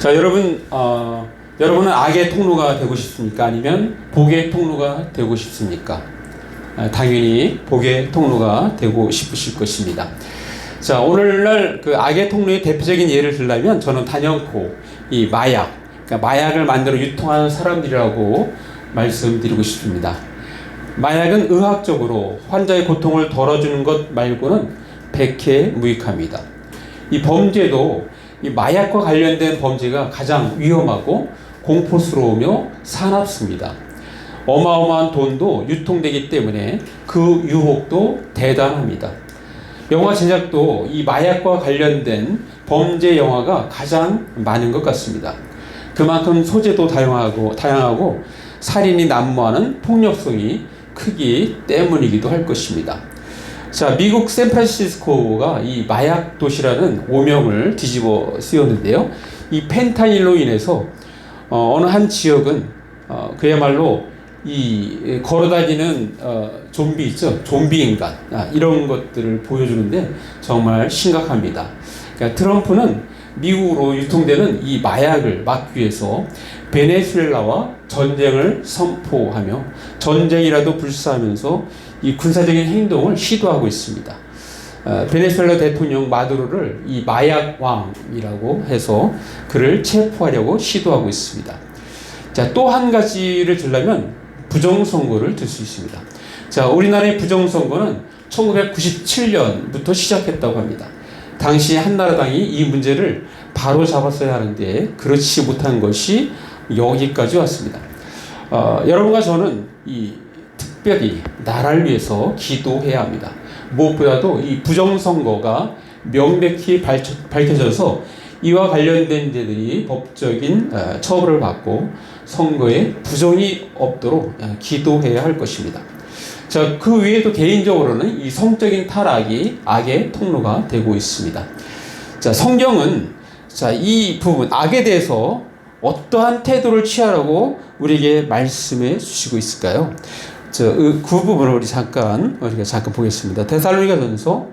자, 여러분은 악의 통로가 되고 싶습니까? 아니면 복의 통로가 되고 싶습니까? 당연히 복의 통로가 되고 싶으실 것입니다. 자, 오늘날 그 악의 통로의 대표적인 예를 들자면 저는 단연코 이 그러니까 마약을 만들어 유통하는 사람들이라고 말씀드리고 싶습니다. 마약은 의학적으로 환자의 고통을 덜어주는 것 말고는 백해무익합니다. 이 범죄도 이 마약과 관련된 범죄가 가장 위험하고 공포스러우며 사납습니다. 어마어마한 돈도 유통되기 때문에 그 유혹도 대단합니다. 영화 제작도 이 마약과 관련된 범죄 영화가 가장 많은 것 같습니다. 그만큼 소재도 다양하고 살인이 난무하는 폭력성이 크기 때문이기도 할 것입니다. 자, 미국 샌프란시스코가 이 마약 도시라는 오명을 뒤집어 쓰였는데요. 이 펜타닐로 인해서 어느 한 지역은 그야말로 이 걸어다니는 좀비 있죠? 좀비 인간 이런 것들을 보여주는데 정말 심각합니다. 그러니까 트럼프는 미국으로 유통되는 이 마약을 막기 위해서 베네수엘라와 전쟁을 선포하며 전쟁이라도 불사하면서 이 군사적인 행동을 시도하고 있습니다. 베네수엘라 대통령 마두로를 이 마약 왕이라고 해서 그를 체포하려고 시도하고 있습니다. 자, 또 한 가지를 들려면 부정선거를 들 수 있습니다. 자, 우리나라의 부정선거는 1997년부터 시작했다고 합니다. 당시 한나라당이 이 문제를 바로 잡았어야 하는데 그렇지 못한 것이 여기까지 왔습니다. 여러분과 저는 특별히 나라를 위해서 기도해야 합니다. 무엇보다도 이 부정선거가 명백히 밝혀져서 이와 관련된 자들이 법적인 처벌을 받고 선거에 부정이 없도록 기도해야 할 것입니다. 자, 그 외에도 개인적으로는 이 성적인 타락이 악의 통로가 되고 있습니다. 자, 성경은 이 부분 악에 대해서 어떠한 태도를 취하라고 우리에게 말씀해 주시고 있을까요? 그 부분을 우리가 잠깐 보겠습니다. 데살로니가전서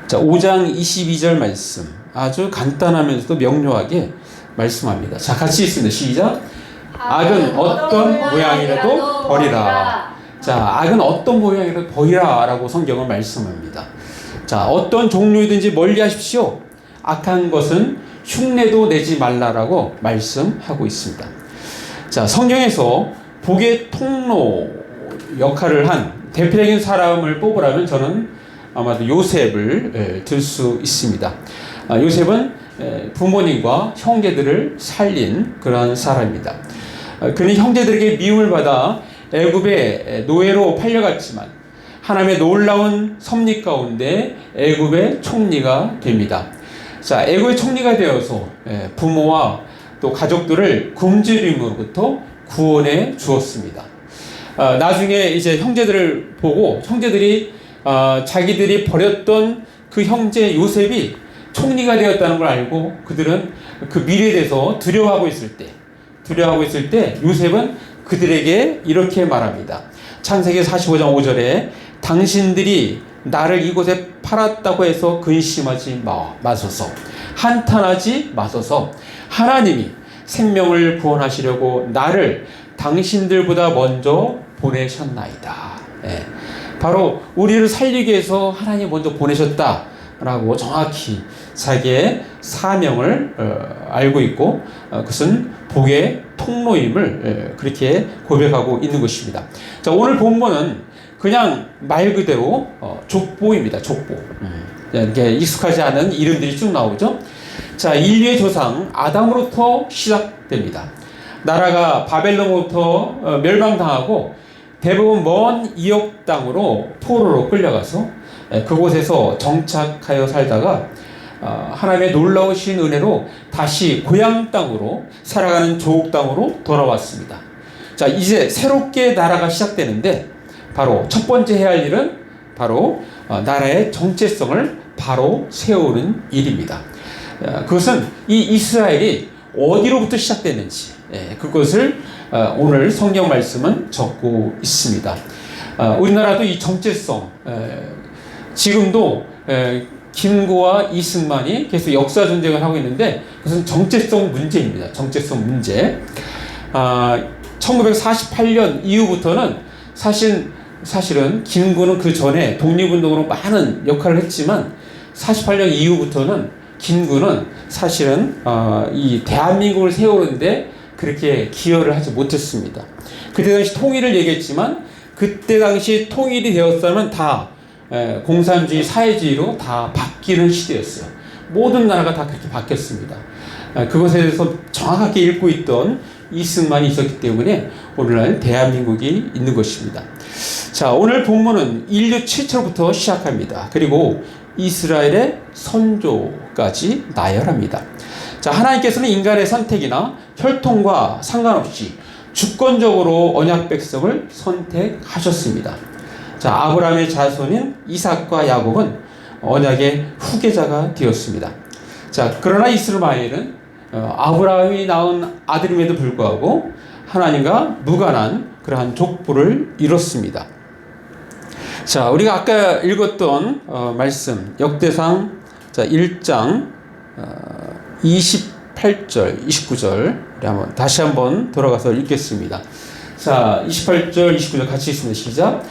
5장 22절 말씀 아주 간단하면서도 명료하게 말씀합니다. 자, 같이 있습니다. 시작. 악은 어떤 모양이라도 버리라. 자, 악은 어떤 모양이라도 버리라라고 성경은 말씀합니다. 자, 어떤 종류이든지 멀리하십시오. 악한 것은 흉내도 내지 말라라고 말씀하고 있습니다. 자, 성경에서 복의 통로 역할을 한 대표적인 사람을 뽑으라면 저는 아마도 요셉을 들 수 있습니다. 요셉은 부모님과 형제들을 살린 그런 사람입니다. 그는 형제들에게 미움을 받아 애굽의 노예로 팔려갔지만 하나님의 놀라운 섭리 가운데 애굽의 총리가 됩니다. 자, 애굽의 총리가 되어서 부모와 또 가족들을 굶주림으로부터 구원해 주었습니다. 나중에 이제 형제들을 보고 형제들이 자기들이 버렸던 그 형제 요셉이 총리가 되었다는 걸 알고 그들은 그 미래에 대해서 두려워하고 있을 때 요셉은 그들에게 이렇게 말합니다. 창세기 45장 5절에 당신들이 나를 이곳에 팔았다고 해서 근심하지 마소서, 한탄하지 마소서. 하나님이 생명을 구원하시려고 나를 당신들보다 먼저 보내셨나이다. 바로 우리를 살리기 위해서 하나님 먼저 보내셨다라고 정확히 자기의 사명을 알고 있고 그것은 복의 통로임을 그렇게 고백하고 있는 것입니다. 자, 오늘 본문은 그냥 말 그대로 족보입니다. 족보. 이렇게 익숙하지 않은 이름들이 쭉 나오죠. 자, 인류의 조상 아담으로부터 시작됩니다. 나라가 바벨론으로부터 멸망당하고 대부분 먼 이역 땅으로 포로로 끌려가서 그곳에서 정착하여 살다가 하나님의 놀라우신 은혜로 다시 고향 땅으로 살아가는 조국 땅으로 돌아왔습니다. 자, 이제 새롭게 나라가 시작되는데 바로 첫 번째 해야 할 일은 바로 나라의 정체성을 바로 세우는 일입니다. 그것은 이 이스라엘이 어디로부터 시작됐는지 그것을 오늘 성경 말씀은 적고 있습니다. 우리나라도 이 정체성 지금도 김구와 이승만이 계속 역사 전쟁을 하고 있는데 그것은 정체성 문제입니다. 정체성 문제. 1948년 이후부터는 사실은 김구는 그 전에 독립운동으로 많은 역할을 했지만 48년 이후부터는 김구는 사실은 이 대한민국을 세우는데 그렇게 기여를 하지 못했습니다. 그때 당시 통일을 얘기했지만 그때 당시 통일이 되었다면 다 공산주의, 사회주의로 다 바뀌는 시대였어요. 모든 나라가 다 그렇게 바뀌었습니다. 그것에 대해서 정확하게 읽고 있던 이승만이 있었기 때문에 오늘날 대한민국이 있는 것입니다. 자, 오늘 본문은 인류 최초부터 시작합니다. 그리고 이스라엘의 선조까지 나열합니다. 자, 하나님께서는 인간의 선택이나 혈통과 상관없이 주권적으로 언약 백성을 선택하셨습니다. 자, 아브라함의 자손인 이삭과 야곱은 언약의 후계자가 되었습니다. 자, 그러나 이스마엘은 아브라함이 낳은 아들임에도 불구하고 하나님과 무관한 그러한 족보를 이뤘습니다. 자, 우리가 아까 읽었던 말씀 역대상 1장 28절, 29절 우리 다시 한번 돌아가서 읽겠습니다. 자, 28절, 29절 같이 읽습니다. 시작.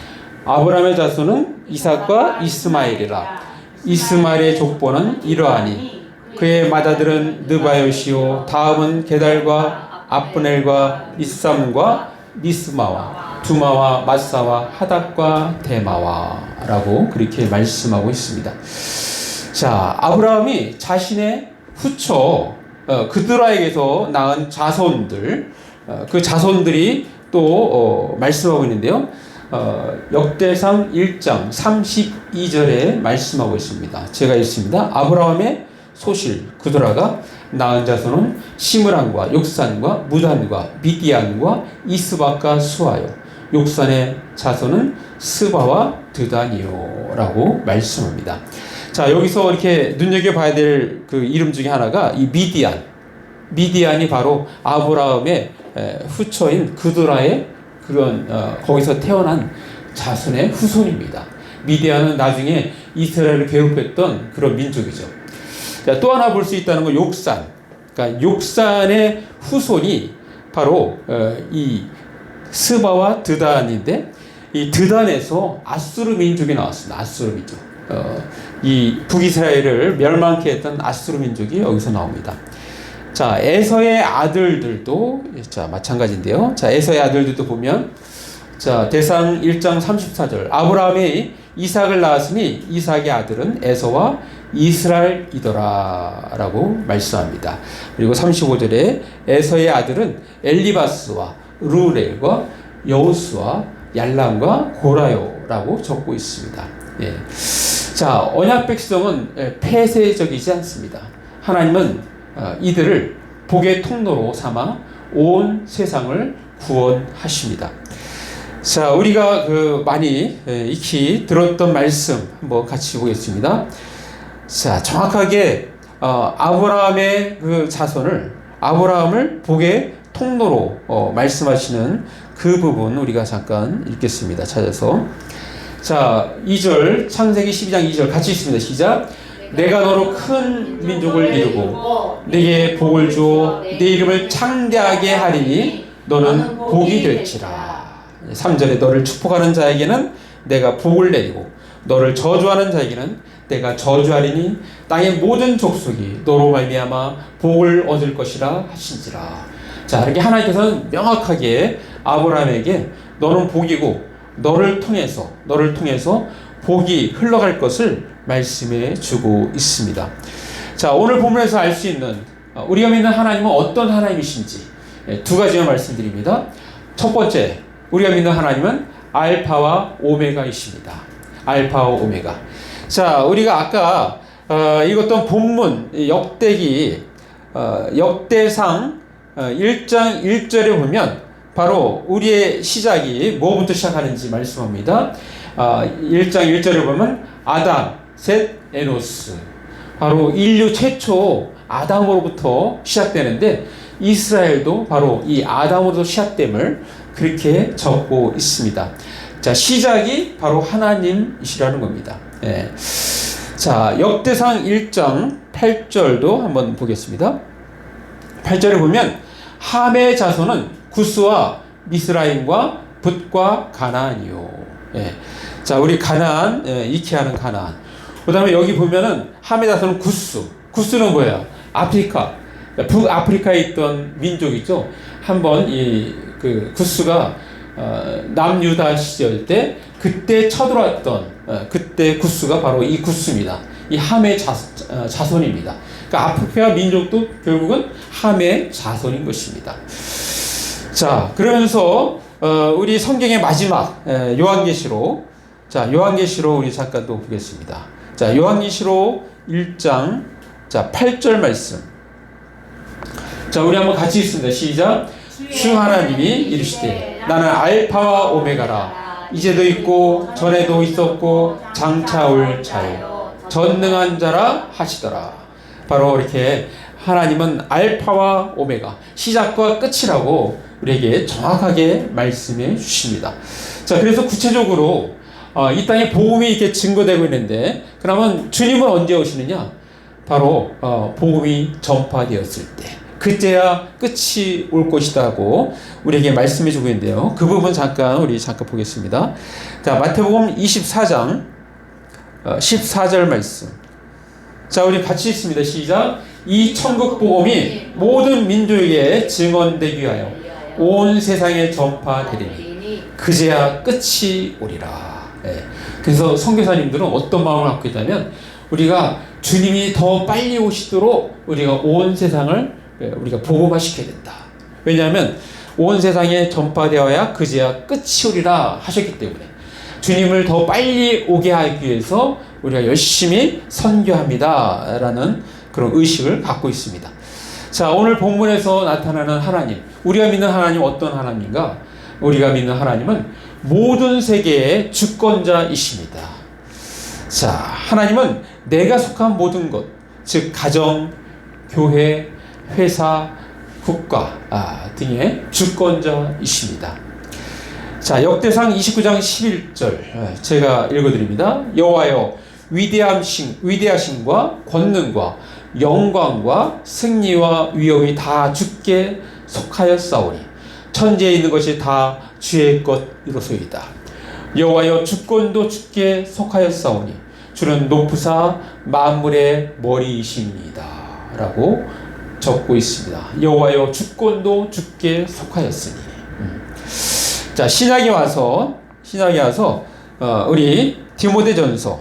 아브라함의 자손은 이삭과 이스마엘이라. 이스마엘의 족보는 이러하니 그의 맏아들은 느바요시요 다음은 게달과 압브넬과 미삼과 미스마와 두마와 마사와 하닥과 데마와 라고 그렇게 말씀하고 있습니다. 자, 아브라함이 자신의 후처 그드라에게서 낳은 자손들, 그 자손들이 또 말씀하고 있는데요. 역대상 1장 32절에 말씀하고 있습니다. 제가 읽습니다. 아브라함의 소실 그드라가 낳은 자손은 시므란과 욕산과 무단과 미디안과 이스박과 수아요. 욕산의 자손은 스바와 드다니요 라고 말씀합니다. 자, 여기서 이렇게 눈여겨봐야 될 그 이름 중에 하나가 이 미디안이 바로 아브라함의 후처인 그드라의 그런 거기서 태어난 자손의 후손입니다. 미디안은 나중에 이스라엘을 괴롭혔던 그런 민족이죠. 자, 또 하나 볼 수 있다는 건 욕산. 그러니까 욕산의 후손이 바로 이 스바와 드단인데 이 드단에서 아수르 민족이 나왔습니다. 아수르 민족. 이 북이스라엘을 멸망케 했던 아수르 민족이 여기서 나옵니다. 자, 에서의 아들들도 자, 마찬가지인데요. 자, 에서의 아들들도 보면 자, 대상 1장 34절. 아브라함이 이삭을 낳았으니 이삭의 아들은 에서와 이스라엘이더라 라고 말씀합니다. 그리고 35절에 에서의 아들은 엘리바스와 루렐과 여우스와 얄람과 고라요 라고 적고 있습니다. 예. 자, 언약 백성은 폐쇄적이지 않습니다. 하나님은 이들을 복의 통로로 삼아 온 세상을 구원하십니다. 자, 우리가 많이 익히 들었던 말씀 한번 같이 보겠습니다. 자, 정확하게 아브라함의 그 자손을 아브라함을 복의 통로로 말씀하시는 그 부분 우리가 잠깐 읽겠습니다. 찾아서. 자, 2절 창세기 12장 2절 같이 읽습니다. 시작. 내가 너로 큰 민족을 이루고 네게 복을 주어 네 이름을 창대하게 하리니 너는 복이 될지라. 3절에 너를 축복하는 자에게는 내가 복을 내리고 너를 저주하는 자에게는 내가 저주하리니 땅의 모든 족속이 너로 말미암아 복을 얻을 것이라 하신지라. 자, 이렇게 하나님께서는 명확하게 아브라함에게 너는 복이고 너를 통해서 복이 흘러갈 것을 말씀해 주고 있습니다. 자, 오늘 본문에서 알 수 있는 우리가 믿는 하나님은 어떤 하나님이신지 두 가지만 말씀드립니다. 첫 번째, 우리가 믿는 하나님은 알파와 오메가이십니다. 알파와 오메가. 자, 우리가 아까 읽었던 본문 역대기 역대상 1장 1절에 보면 바로 우리의 시작이 뭐부터 시작하는지 말씀합니다. 1장 1절에 보면 아담, 셋, 에노스. 바로 인류 최초 아담으로부터 시작되는데 이스라엘도 바로 이 아담으로부터 시작됨을 그렇게 적고 있습니다. 자, 시작이 바로 하나님이시라는 겁니다. 예. 자, 역대상 1장 8절도 한번 보겠습니다. 8절에 보면 함의 자손은 구스와 미스라임과 붓과 가나안이요. 예. 자, 우리 가나안, 이케하는 가나안. 그 다음에 여기 보면은 함의 자손은 구스. 구스는 뭐예요? 아프리카. 북아프리카에 있던 민족이죠. 한번 그 구스가 남유다 시절 때 그때 쳐들어왔던 그때 구스가 바로 이 구스입니다. 이 함의 자손입니다. 그러니까 아프리카 민족도 결국은 함의 자손인 것입니다. 자, 그러면서 우리 성경의 마지막 요한계시록, 자, 요한계시록 우리 잠깐 또 보겠습니다. 자, 요한계시록 1장 자 8절 말씀. 자, 우리 한번 같이 읽습니다. 시작. 주 하나님이 이르시되 나는 알파와 오메가라. 이제도 있고 전에도 있었고 장차 올 자요 전능한 자라 하시더라. 바로 이렇게 하나님은 알파와 오메가, 시작과 끝이라고 우리에게 정확하게 말씀해 주십니다. 자, 그래서 구체적으로 이 땅에 복음이 이렇게 증거되고 있는데, 그러면 주님은 언제 오시느냐? 바로 복음이 전파되었을 때, 그때야 끝이 올 것이다고 우리에게 말씀해 주고 있는데요. 그 부분 우리 잠깐 보겠습니다. 자, 마태복음 24장 14절 말씀. 자, 우리 같이 읽습니다. 시작. 이 천국 복음이 모든 민족에게 증언되기 위하여 온 세상에 전파되리니 그제야 끝이 오리라. 네. 그래서 선교사님들은 어떤 마음을 갖고 있다면, 우리가 주님이 더 빨리 오시도록 우리가 온 세상을 우리가 복음화시켜야 된다. 왜냐하면 온 세상에 전파되어야 그제야 끝이 오리라 하셨기 때문에 주님을 더 빨리 오게 하기 위해서 우리가 열심히 선교합니다 라는 그런 의식을 갖고 있습니다. 자, 오늘 본문에서 나타나는 하나님, 우리가 믿는 하나님 어떤 하나님인가? 우리가 믿는 하나님은 모든 세계의 주권자이십니다. 자, 하나님은 내가 속한 모든 것, 즉 가정, 교회, 회사, 국가 등의 주권자이십니다. 자, 역대상 29장 11절 제가 읽어드립니다. 여호와여, 위대하심과 권능과 영광과 승리와 위엄이 다 주께 속하였사오니 천지에 있는 것이 다 주의 것이로소이다. 여호와여, 주권도 주께 속하였사오니 주는 높으사 만물의 머리이십니다 라고 적고 있습니다. 여호와여, 주권도 주께 속하였으니. 자, 신약에 와서 우리 디모데전서,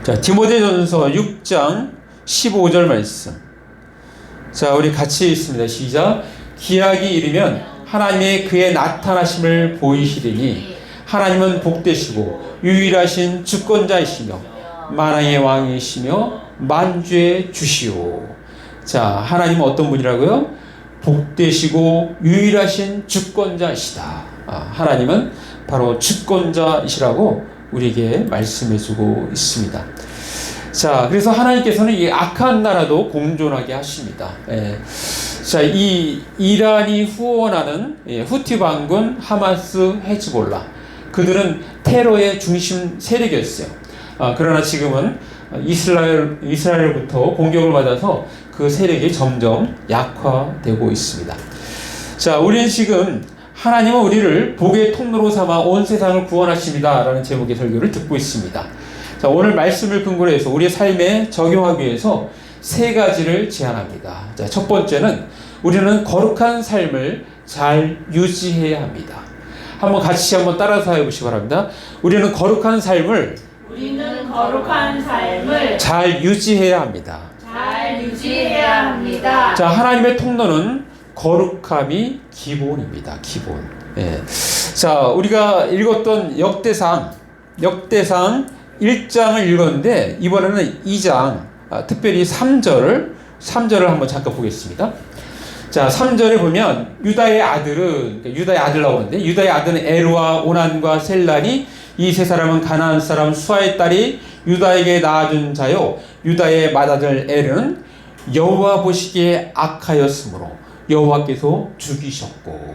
자, 디모데전서 6장 15절 말씀. 자, 우리 같이 읽습니다. 시작. 기약이 이르면 하나님의 그의 나타나심을 보이시리니 하나님은 복되시고 유일하신 주권자이시며 만왕의 왕이시며 만주의 주시오. 자, 하나님은 어떤 분이라고요? 복되시고 유일하신 주권자이시다. 하나님은 바로 주권자이시라고 우리에게 말씀해주고 있습니다. 자, 그래서 하나님께서는 이 악한 나라도 공존하게 하십니다. 자, 이 이란이 후원하는 후티 반군, 하마스, 헤즈볼라, 그들은 테러의 중심 세력이었어요. 그러나 지금은 이스라엘로부터 공격을 받아서 그 세력이 점점 약화되고 있습니다. 자, 우리는 지금 하나님은 우리를 복의 통로로 삼아 온 세상을 구원하십니다 라는 제목의 설교를 듣고 있습니다. 자, 오늘 말씀을 근거로 해서 우리의 삶에 적용하기 위해서 세 가지를 제안합니다. 자, 첫 번째는 우리는 거룩한 삶을 잘 유지해야 합니다. 같이 한번 따라서 해보시기 바랍니다. 우리는 거룩한 삶을 잘 유지해야 합니다. 자, 하나님의 통로는 거룩함이 기본입니다. 기본. 자, 우리가 읽었던 역대상 1장을 읽었는데 이번에는 2장, 특별히 3절을 한번 잠깐 보겠습니다. 자, 3절에 보면 유다의 아들은, 유다의 아들 나오는데, 유다의 아들은 에르와 오난과 셀란이, 이 세 사람은 가나안 사람 수아의 딸이 유다에게 낳아준 자요, 유다의 맏아들 에르는 여호와 보시기에 악하였으므로 여호와께서 죽이셨고.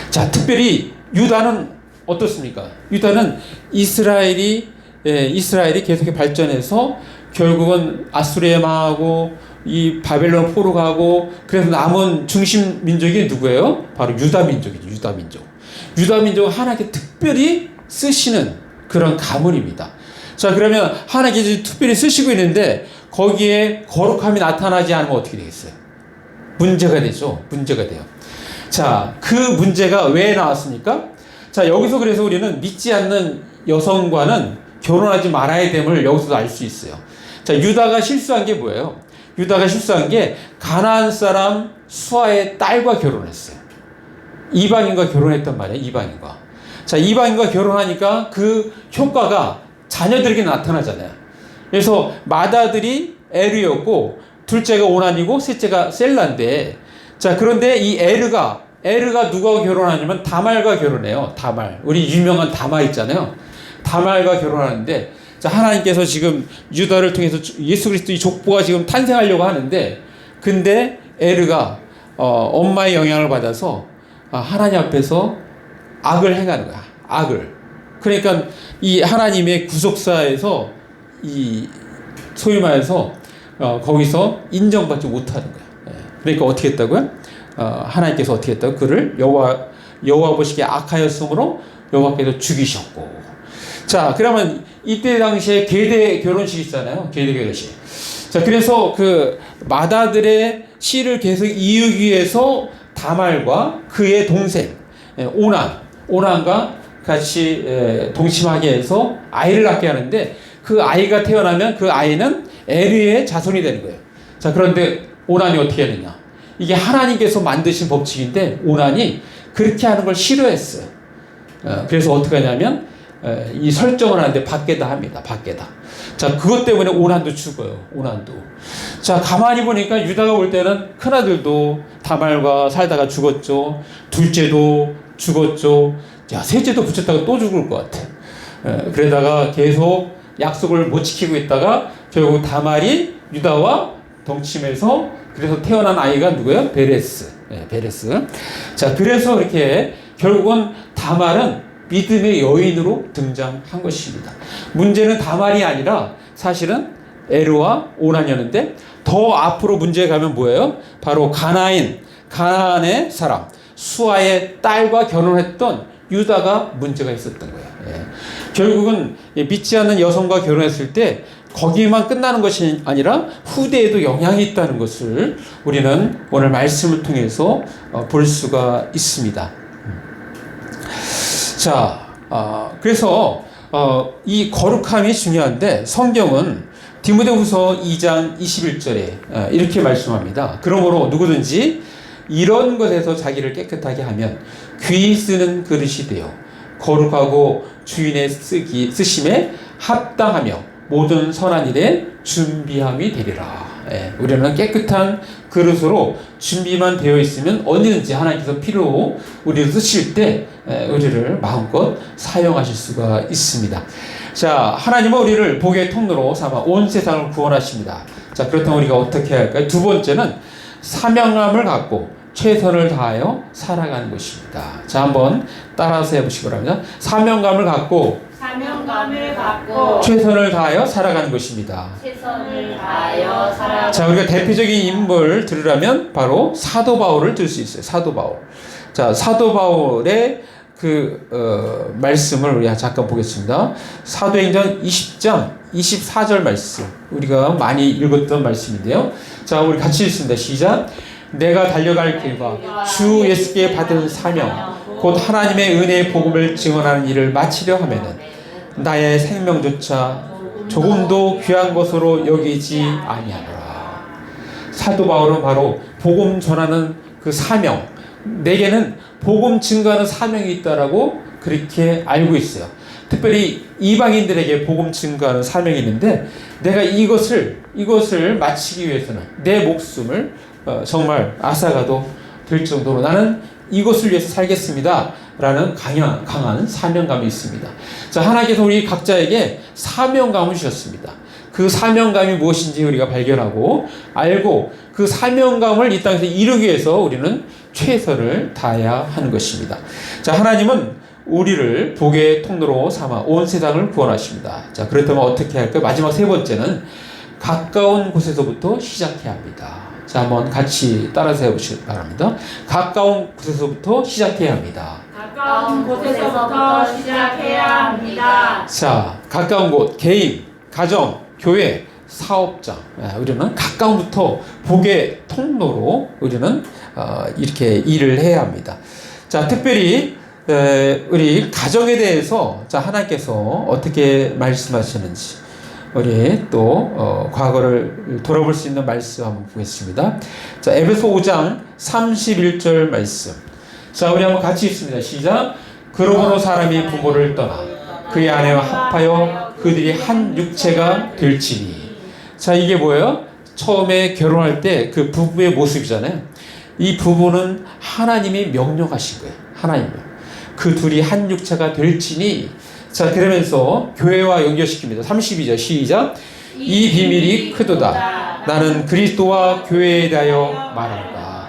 자, 특별히 유다는 어떻습니까? 유다는 이스라엘이 이스라엘이 계속해 발전해서 결국은 아수르에 망하고 이 바벨론 포로 가고, 그래서 남은 중심 민족이 누구예요? 바로 유다 민족이죠. 유다 민족. 유다 민족은 하나님께 특별히 쓰시는 그런 가문입니다. 자, 그러면 하나님께서 특별히 쓰시고 있는데 거기에 거룩함이 나타나지 않으면 어떻게 되겠어요? 문제가 되죠. 문제가 돼요. 자, 그 문제가 왜 나왔습니까? 자, 여기서 그래서 우리는 믿지 않는 여성과는 결혼하지 말아야 됨을 여기서도 알 수 있어요. 자, 유다가 실수한 게 뭐예요? 유다가 실수한 게 가나안 사람 수아의 딸과 결혼했어요. 이방인과 결혼했단 말이에요. 이방인과. 자, 이방인과 결혼하니까 그 효과가 자녀들에게 나타나잖아요. 그래서 맏아들이 에르였고 둘째가 오난이고 셋째가 셀라인데, 자, 그런데 이 에르가 누구하고 결혼하냐면 다말과 결혼해요. 다말. 우리 유명한 다말 있잖아요. 다말과 결혼하는데, 자, 하나님께서 지금 유다를 통해서 예수 그리스도의 족보가 지금 탄생하려고 하는데, 근데 에르가 엄마의 영향을 받아서 하나님 앞에서 악을 행하는 거야. 악을. 그러니까 이 하나님의 구속사에서 이 소위 말해서 거기서 인정받지 못하는 거야. 그러니까 어떻게 했다고요? 하나님께서 어떻게 했다고? 그를 여호와 보시기에 악하였으므로 여호와께서 죽이셨고. 자, 그러면 이때 당시에 계대 결혼식 있잖아요. 계대 결혼식. 자, 그래서 그 맏아들의 씨를 계속 이루기 위해서 다말과 그의 동생 오난과 같이 동침하게 해서 아이를 낳게 하는데, 그 아이가 태어나면 그 아이는 에르의 자손이 되는 거예요. 자, 그런데 오난이 어떻게 하느냐? 이게 하나님께서 만드신 법칙인데 오난이 그렇게 하는 걸 싫어했어요. 그래서 어떻게 하냐면 이 설정을 하는데 밖에다 합니다. 밖에다. 자, 그것 때문에 오난도 죽어요. 오난도. 자, 가만히 보니까 유다가 올 때는 큰아들도 다말과 살다가 죽었죠. 둘째도 죽었죠. 야, 셋째도 붙였다가 또 죽을 것 같아. 그러다가 계속 약속을 못 지키고 있다가 결국 다말이 유다와 동침해서 그래서 태어난 아이가 누구예요? 베레스. 베레스. 자, 그래서 이렇게 결국은 다말은 믿음의 여인으로 등장한 것입니다. 문제는 다말이 아니라 사실은 에르와 오난이었는데, 더 앞으로 문제가 가면 뭐예요? 바로 가나안의 사람 수아의 딸과 결혼했던 유다가 문제가 있었던 거예요. 결국은 믿지 않는 여성과 결혼했을 때 거기만 끝나는 것이 아니라 후대에도 영향이 있다는 것을 우리는 오늘 말씀을 통해서 볼 수가 있습니다. 자, 그래서 이 거룩함이 중요한데 성경은 디모데후서 2장 21절에 이렇게 말씀합니다. 그러므로 누구든지 이런 것에서 자기를 깨끗하게 하면 귀 쓰는 그릇이 되어 거룩하고 주인의 쓰심에 합당하며 모든 선한 일에 준비함이 되리라. 우리는 깨끗한 그릇으로 준비만 되어 있으면 언제든지 하나님께서 필요로 우리를 쓰실 때 우리를 마음껏 사용하실 수가 있습니다. 자, 하나님은 우리를 복의 통로로 삼아 온 세상을 구원하십니다. 자, 그렇다면 우리가 어떻게 할까요? 두 번째는 사명감을 갖고 최선을 다하여 살아가는 것입니다. 자, 한번 따라서 해보시기 바랍니다. 사명감을 갖고 최선을 다하여 살아가는 것입니다. 최선을 다하여 살아가는. 자, 우리가 대표적인 인물 들으라면 바로 사도 바울을 들 수 있어요. 사도 바울. 자, 사도 바울의 말씀을 우리 잠깐 보겠습니다. 사도행전 20장 24절 말씀. 우리가 많이 읽었던 말씀인데요. 자, 우리 같이 읽습니다. 시작. 내가 달려갈 길과 주 예수께 받은 사명 곧 하나님의 은혜의 복음을 증언하는 일을 마치려 하면은 나의 생명조차 조금도 귀한 것으로 여기지 아니하노라. 사도 바울은 바로 복음 전하는 그 사명, 내게는 복음 증거하는 사명이 있다라고 그렇게 알고 있어요. 특별히 이방인들에게 복음 증거하는 사명이 있는데, 내가 이것을 마치기 위해서는 내 목숨을 정말 앗아가도 될 정도로 나는 이것을 위해서 살겠습니다 라는 강한 사명감이 있습니다. 자, 하나님께서 우리 각자에게 사명감을 주셨습니다. 그 사명감이 무엇인지 우리가 발견하고 알고 그 사명감을 이 땅에서 이루기 위해서 우리는 최선을 다해야 하는 것입니다. 자, 하나님은 우리를 복의 통로로 삼아 온 세상을 구원하십니다. 자, 그렇다면 어떻게 할까요? 마지막 세 번째는 가까운 곳에서부터 시작해야 합니다. 자, 한번 같이 따라서 해보시기 바랍니다. 가까운 곳에서부터 시작해야 합니다. 가까운 곳에서부터 시작해야 합니다. 자, 가까운 곳, 개인, 가정, 교회, 사업장. 우리는 가까운부터 복의 통로로 우리는 이렇게 일을 해야 합니다. 자, 특별히 우리 가정에 대해서 자, 하나님께서 어떻게 말씀하시는지 우리 또 과거를 돌아볼 수 있는 말씀 한번 보겠습니다. 자, 에베소 5장 31절 말씀. 자, 우리 한번 같이 읽습니다. 시작. 그러므로 사람이 부모를 떠나 그의 아내와 합하여 그들이 한 육체가 될지니. 자, 이게 뭐예요? 처음에 결혼할 때 그 부부의 모습이잖아요. 이 부부는 하나님이 명령하신 거예요. 하나님이요. 그 둘이 한 육체가 될지니. 자, 그러면서 교회와 연결시킵니다. 32절 시작. 이 비밀이 크도다. 나는 그리스도와 교회에 대하여 말한다.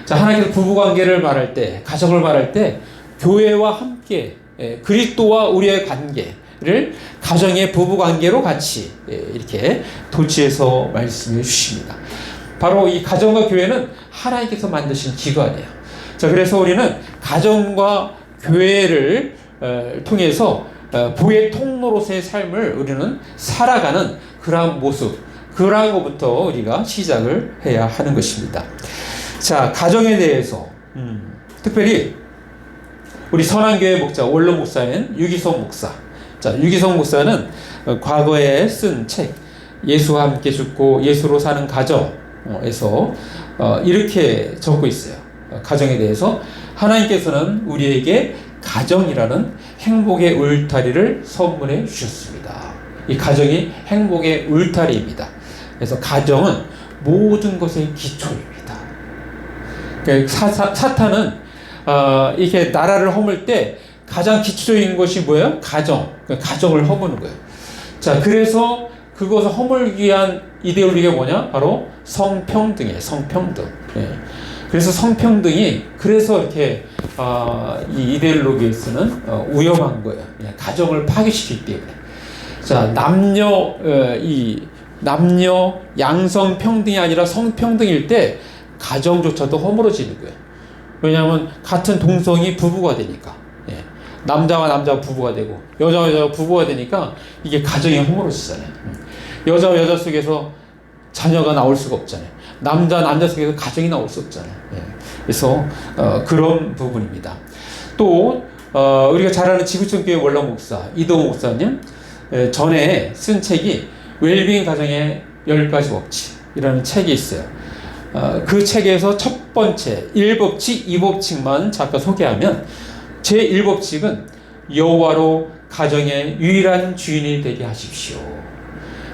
자, 하나님께서 부부관계를 말할 때, 가정을 말할 때 교회와 함께 그리스도와 우리의 관계를 가정의 부부관계로 같이 이렇게 도치해서 말씀해 주십니다. 바로 이 가정과 교회는 하나님께서 만드신 기관이에요. 자, 그래서 우리는 가정과 교회를 통해서 복의 통로로서의 삶을 우리는 살아가는 그러한 모습, 그러한 것부터 우리가 시작을 해야 하는 것입니다. 자, 가정에 대해서 특별히 우리 선한교회 목자, 원로 목사인 유기성 목사. 자, 유기성 목사는 과거에 쓴 책 예수와 함께 죽고 예수로 사는 가정에서 이렇게 적고 있어요. 가정에 대해서 하나님께서는 우리에게 가정이라는 행복의 울타리를 선물해 주셨습니다. 이 가정이 행복의 울타리입니다. 그래서 가정은 모든 것의 기초입니다. 사탄은 이렇게 나라를 허물 때 가장 기초적인 것이 뭐예요? 가정. 가정을 허무는 거예요. 자, 그래서 그것을 허물기 위한 이데올로기가 뭐냐? 바로 성평등이에요. 성평등. 예. 그래서 성평등이 그래서 이렇게 이 이데올로기에서는 위험한 거예요. 예. 가정을 파괴시키기 때문에. 자, 남녀 양성 평등이 아니라 성평등일 때 가정조차도 허물어지는 거예요. 왜냐하면 같은 동성이 부부가 되니까. 예. 남자와 남자가 부부가 되고 여자와 여자가 부부가 되니까 이게 가정이 허물어지잖아요. 여자와 여자 속에서 자녀가 나올 수가 없잖아요. 남자 속에서 가정이 나올 수 없잖아요. 예. 그래서 그런 부분입니다. 또 우리가 잘 아는 지구촌교회 원로 목사 이동호 목사님 전에 쓴 책이 웰빙 가정의 10가지 법칙이라는 책이 있어요. 그 책에서 첫 번째 1법칙, 2법칙만 잠깐 소개하면 제 1법칙은 여호와로 가정의 유일한 주인이 되게 하십시오.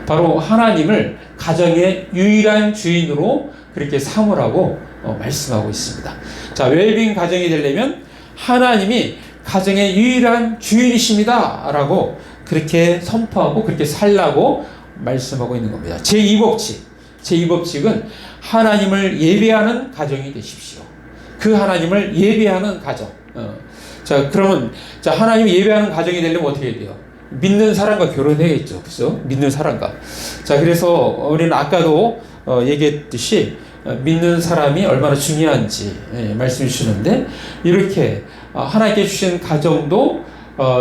바로 하나님을 가정의 유일한 주인으로 그렇게 삼으라고 말씀하고 있습니다. 자, 웰빙 가정이 되려면 하나님이 가정의 유일한 주인이십니다 라고 그렇게 선포하고 그렇게 살라고 말씀하고 있는 겁니다. 제2법칙은 하나님을 예배하는 가정이 되십시오. 그 하나님을 예배하는 가정. 자, 그러면 하나님을 예배하는 가정이 되려면 어떻게 돼요? 믿는 사람과 결혼해야겠죠. 그죠? 믿는 사람과. 자, 그래서 우리는 아까도 얘기했듯이 믿는 사람이 얼마나 중요한지 말씀해 주시는데 이렇게 하나님께 주신 가정도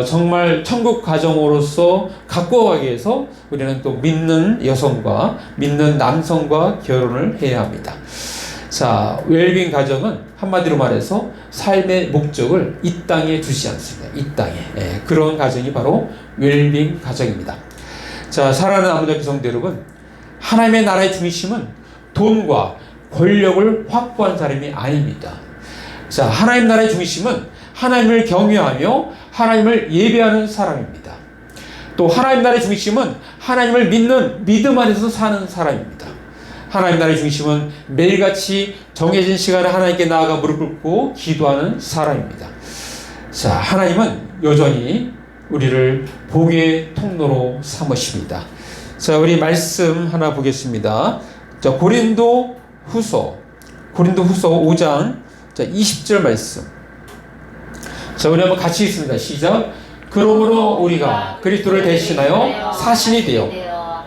정말 천국 가정으로서 갖고 가기 위해서 우리는 또 믿는 여성과 믿는 남성과 결혼을 해야 합니다. 자, 웰빙 가정은 한마디로 말해서 삶의 목적을 이 땅에 두지 않습니다. 이 땅에. 그런 가정이 바로 웰빙 가정입니다. 자, 사랑하는 아무자기 성도 여러분, 하나님의 나라의 중심은 돈과 권력을 확보한 사람이 아닙니다. 자, 하나님 나라의 중심은 하나님을 경외하며 하나님을 예배하는 사람입니다. 또 하나님 나라의 중심은 하나님을 믿는 믿음 안에서 사는 사람입니다. 하나님 나라의 중심은 매일같이 정해진 시간에 하나님께 나아가 무릎 꿇고 기도하는 사람입니다. 자, 하나님은 여전히 우리를 복의 통로로 삼으십니다. 자, 우리 말씀 하나 보겠습니다. 자, 고린도 후서 5장 20절 말씀. 자, 우리 한번 같이 읽습니다. 시작. 그러므로 우리가 그리스도를 대신하여 사신이 되어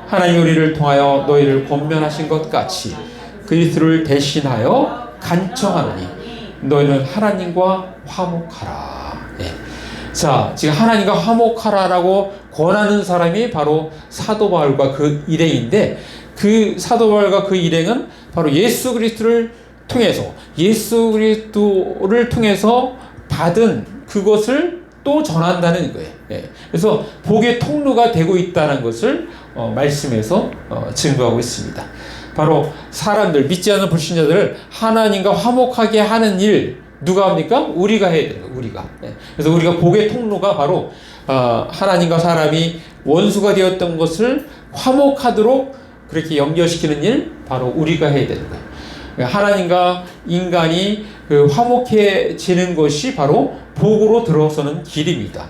하나님 우리를 통하여 너희를 권면하신 것 같이 그리스도를 대신하여 간청하노니 너희는 하나님과 화목하라. 예. 자, 지금 하나님과 화목하라라고 권하는 사람이 바로 사도 바울과 그 일행인데, 그 사도 바울과 그 일행은 바로 예수 그리스도를 통해서 받은 그것을 또 전한다는 거예요. 예. 그래서 복의 통로가 되고 있다는 것을 말씀에서 증거하고 있습니다. 바로 사람들, 믿지 않는 불신자들을 하나님과 화목하게 하는 일, 누가 합니까? 우리가 해야 돼요. 우리가. 예. 그래서 우리가 복의 통로가 바로 하나님과 사람이 원수가 되었던 것을 화목하도록 그렇게 연결시키는 일, 바로 우리가 해야 되는 거예요. 하나님과 인간이 그 화목해지는 것이 바로 복으로 들어서는 길입니다.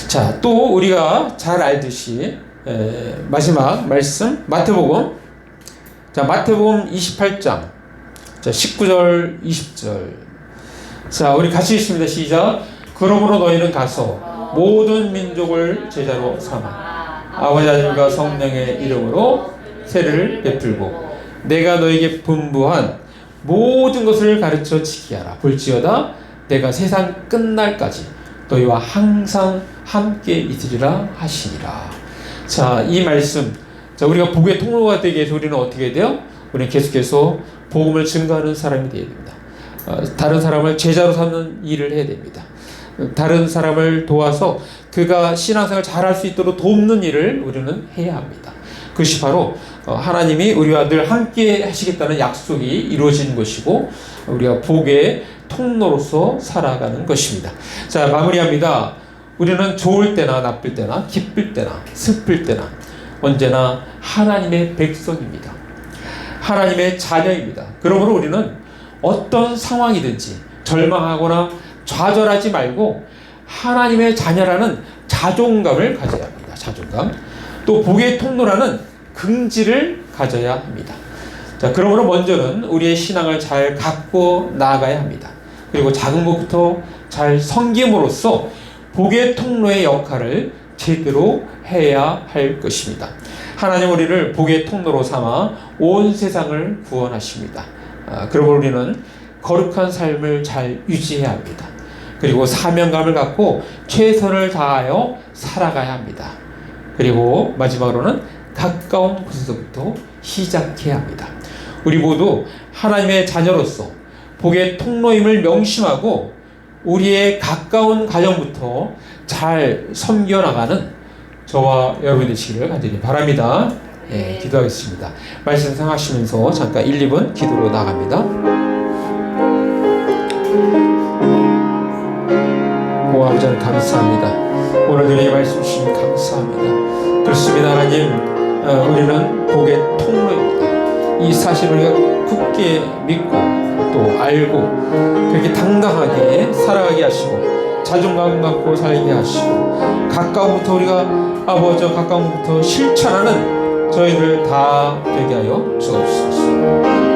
자, 또 우리가 잘 알듯이 마지막 말씀 마태복음, 자, 마태복음 28장, 자, 19절 20절. 자, 우리 같이 읽습니다. 시작. 그러므로 너희는 가서 모든 민족을 제자로 삼아 아버지 하나님과 성령의 이름으로 세례를 베풀고 내가 너에게 분부한 모든 것을 가르쳐 지키게 하라. 볼지어다 내가 세상 끝날까지 너희와 항상 함께 있으리라 하시니라. 자, 이 말씀, 자, 우리가 복의 통로가 되기 위해서 우리는 어떻게 돼요? 우리는 계속해서 복음을 증거하는 사람이 되어야 됩니다. 다른 사람을 제자로 삼는 일을 해야 됩니다. 다른 사람을 도와서 그가 신앙생활 잘할 수 있도록 돕는 일을 우리는 해야 합니다. 그것이 바로 하나님이 우리와 늘 함께 하시겠다는 약속이 이루어지는 것이고 우리가 복의 통로로서 살아가는 것입니다. 자, 마무리합니다. 우리는 좋을 때나 나쁠 때나 기쁠 때나 슬플 때나 언제나 하나님의 백성입니다. 하나님의 자녀입니다. 그러므로 우리는 어떤 상황이든지 절망하거나 좌절하지 말고 하나님의 자녀라는 자존감을 가져야 합니다. 자존감. 또 복의 통로라는 긍지를 가져야 합니다. 자, 그러므로 먼저는 우리의 신앙을 잘 갖고 나아가야 합니다. 그리고 작은 것부터 잘 섬김으로써 복의 통로의 역할을 제대로 해야 할 것입니다. 하나님 우리를 복의 통로로 삼아 온 세상을 구원하십니다. 그러므로 우리는 거룩한 삶을 잘 유지해야 합니다. 그리고 사명감을 갖고 최선을 다하여 살아가야 합니다. 그리고 마지막으로는 가까운 곳에서부터 시작해야 합니다. 우리 모두 하나님의 자녀로서 복의 통로임을 명심하고 우리의 가까운 가정부터 잘 섬겨나가는 저와 여러분 되시기를 간절히 바랍니다. 예, 기도하겠습니다. 말씀 생각하시면서 잠깐 1, 2분 기도로 나갑니다. 오 아버지 하나님 감사합니다. 오늘 우리에게 말씀 주시니 감사합니다. 그렇습니다. 하나님, 우리는 복의 통로입니다. 이 사실을 우리가 굳게 믿고 또 알고 그렇게 당당하게 살아가게 하시고 자존감 갖고 살게 하시고 가까움부터 우리가 아버지 가까움부터 실천하는 저희들 다 되게 하여 주옵소서.